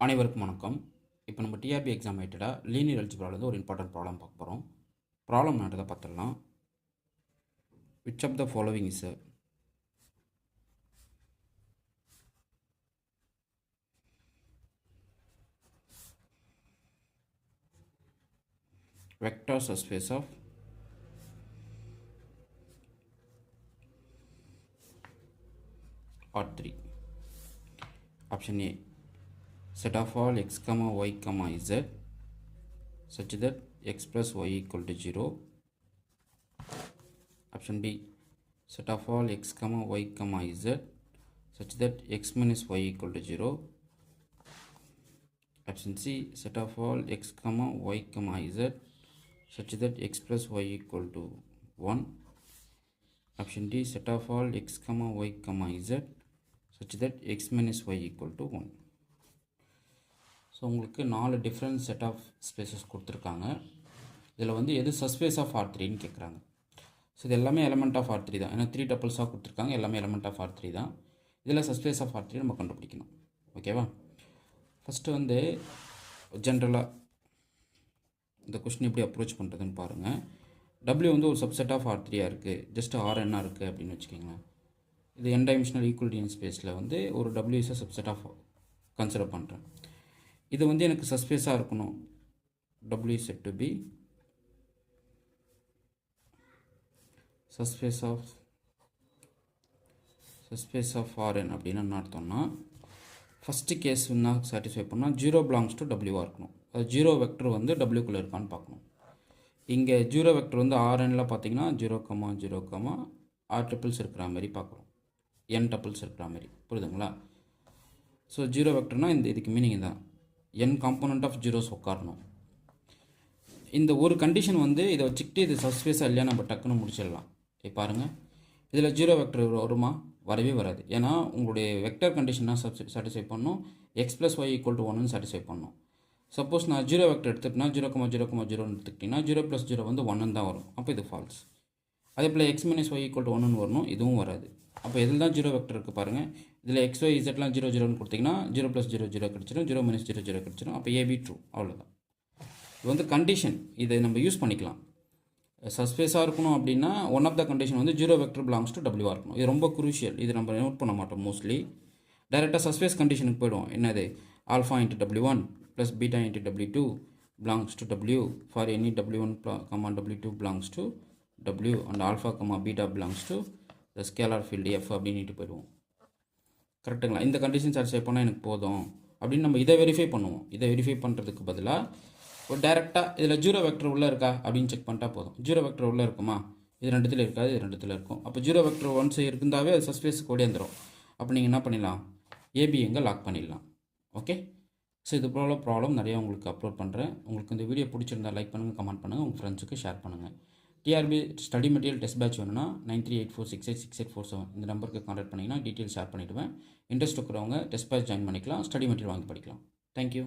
அனைவருக்கும் வணக்கம். இப்போ நம்ம டிஆர்பி எக்ஸாம் ரிலேட்டடாக லீனியர் அல்ஜிப்ராலேருந்து ஒரு இம்பார்ட்டன்ட் ப்ராப்ளம் பார்க்க போகிறோம். ப்ராப்ளம் நடந்ததை பார்த்துடலாம். Which of the following is vector subspace of R3? Option A, set of all x comma y comma z such that x plus y equal to 0. Option B, set of all x comma y comma z such that x minus y equal to 0. Option C, set of all x comma y comma z such that x plus y equal to 1. Option D, set of all x comma y comma z such that x minus y equal to 1. So உங்களுக்கு 4 different set of spaces கொடுத்துருக்காங்க. இதில் வந்து எது subspace of R3ன்னு கேட்குறாங்க. So இது எல்லாமே element of R3 தான். ஏன்னா 3 டப்பிள்ஸாக கொடுத்துருக்காங்க, எல்லாமே எலமெண்ட் ஆஃப் R3 தான். இதில் சப்ஸ்பேஸ் ஆஃப் R3 நம்ம கண்டுபிடிக்கணும். ஓகேவா? ஃபஸ்ட்டு வந்து ஜென்ரலாக இந்த கொஸ்டின் எப்படி அப்ரோச் பண்ணுறதுன்னு பாருங்கள். W வந்து ஒரு சப்செட் ஆஃப் R3 இருக்குது, ஜஸ்ட் Rn இருக்குது அப்படின்னு வச்சுக்கோங்களேன். இது n டைமென்ஷனல் ஈக்குவலிட்டியன் ஸ்பேஸில் வந்து ஒரு W is subset of consider பண்ணுறேன். இது வந்து எனக்கு சஸ்பேஸாக இருக்கணும். W is said to be subspace of Rn அப்படின்னு என்ன அர்த்தம்னா, ஃபஸ்ட்டு கேஸ் என்ன சாட்டிஸ்ஃபை பண்ணால் 0 பிலாங்ஸ் டு டபிள்யூவாக இருக்கணும். அது 0 வெக்டர் வந்து டபிள்யூக்குள்ளே இருக்கான்னு பார்க்கணும். இங்கே 0 வெக்டர் வந்து Rnல் பார்த்தீங்கன்னா 0,0, R டப்பிள்ஸ் இருக்கிற மாதிரி பார்க்குறோம், n டப்பிள்ஸ் இருக்கிற மாதிரி. புரியுதுங்களா? ஸோ 0 வெக்டர்னால் இதுக்கு மீனிங் தான் n காம்போனண்ட் ஆஃப் ஜீரோஸ் உட்காரணும். இந்த ஒரு கண்டிஷன் வந்து இதை வச்சுக்கிட்டு இது சப்ஸ்பேஸாக இல்லையா நம்ம டக்குன்னு முடிச்சிடலாம். பாருங்கள், இதில் 0 வெக்டர் வருமா? வரவே வராது. ஏன்னா உங்களுடைய வெக்டர் கண்டிஷனாக சாட்டிஸ்ஃபை பண்ணணும், x + y = 1ன்னு சாட்டிஸ்ஃபை பண்ணணும். சப்போஸ் நான் 0 வெக்டர் எடுத்துகிட்டேன்னா 0,0,0ன்னு எடுத்துக்கிட்டிங்கன்னா 0 + 0 வந்து 1ன்னு தான் வரும். அப்போ இது ஃபால்ஸ். அதே போல் x - y = 1ன்னு வரணும், இதுவும் வராது. அப்போ இதில் தான் 0 வெக்டர் இருக்குது பாருங்கள். இதில் x, y, zலாம் 0, 0ன்னு கொடுத்திங்கன்னா 0 + 0, 0 கிடச்சிடும், 0 - 0, 0 கிடச்சிடும். அப்போ AB ட்ரூ. அவ்வளோதான். இது வந்து கண்டிஷன், இதை நம்ம யூஸ் பண்ணிக்கலாம். சஸ்பேஸாக இருக்கணும் அப்படின்னா ஒன் ஆஃப் த கண்டிஷன் வந்து 0 வெக்டர் பிலாங்ஸ் டு டபிள்யூவாக இருக்கணும். இது ரொம்ப குரூஷியல். இது நம்ம நோட் பண்ண மாட்டோம் மோஸ்ட்லி. டைரெக்டாக சஸ்பேஸ் கண்டிஷனுக்கு போய்டும். என்னது? α × W1 + β × W2 belongs to W for any W1, W2 belongs to W and α, β belongs to the scalar field F அப்படின்ட்டு போயிடுவோம். கரெக்டுங்களா? இந்த கண்டிஷன் சாட்டிஸ்ஃபை பண்ணால் எனக்கு போதும் அப்படின்னு நம்ம இதை வெரிஃபை பண்ணுவோம். இதை வெரிஃபை பண்ணுறதுக்கு பதிலாக ஒரு டேரெக்டாக இதில் 0 வெக்டர் உள்ளே இருக்கா அப்படின்னு செக் பண்ணிட்டா போதும். 0 வெக்டர் உள்ளே இருக்குமா? இது ரெண்டுத்தில் இருக்காது, இது ரெண்டுத்தில் இருக்கும். அப்போ 0 வெக்டர் ஒன்ஸ் இருந்தாவே அது சஸ்பேஸுக்கு ஓடியாந்துடும். அப்போ நீங்கள் என்ன பண்ணிடலாம்? ஏபி எங்கே லாக் பண்ணிடலாம். ஓகே. ஸோ இது போல் ப்ராப்ளம் நிறையா உங்களுக்கு அப்லோட் பண்ணுறேன். உங்களுக்கு இந்த வீடியோ பிடிச்சிருந்தா லைக் பண்ணுங்கள், கமெண்ட் பண்ணுங்கள், உங்கள் ஃப்ரெண்ட்ஸுக்கு ஷேர் பண்ணுங்கள். TRB study material test batch வேணும்னா 9384686847 இந்த நம்பருக்கு கான்டாக்ட் பண்ணிங்கன்னா டீட்டெயில்ஸ் ஷேர் பண்ணிவிடுவேன். இன்ட்ரெஸ்ட் இருக்கிறவங்க டெஸ்ட் பேட்ச் ஜாயின் பண்ணிக்கலாம், ஸ்டடி மெட்டீரியல் வாங்கி படிக்கலாம். தேங்க்யூ.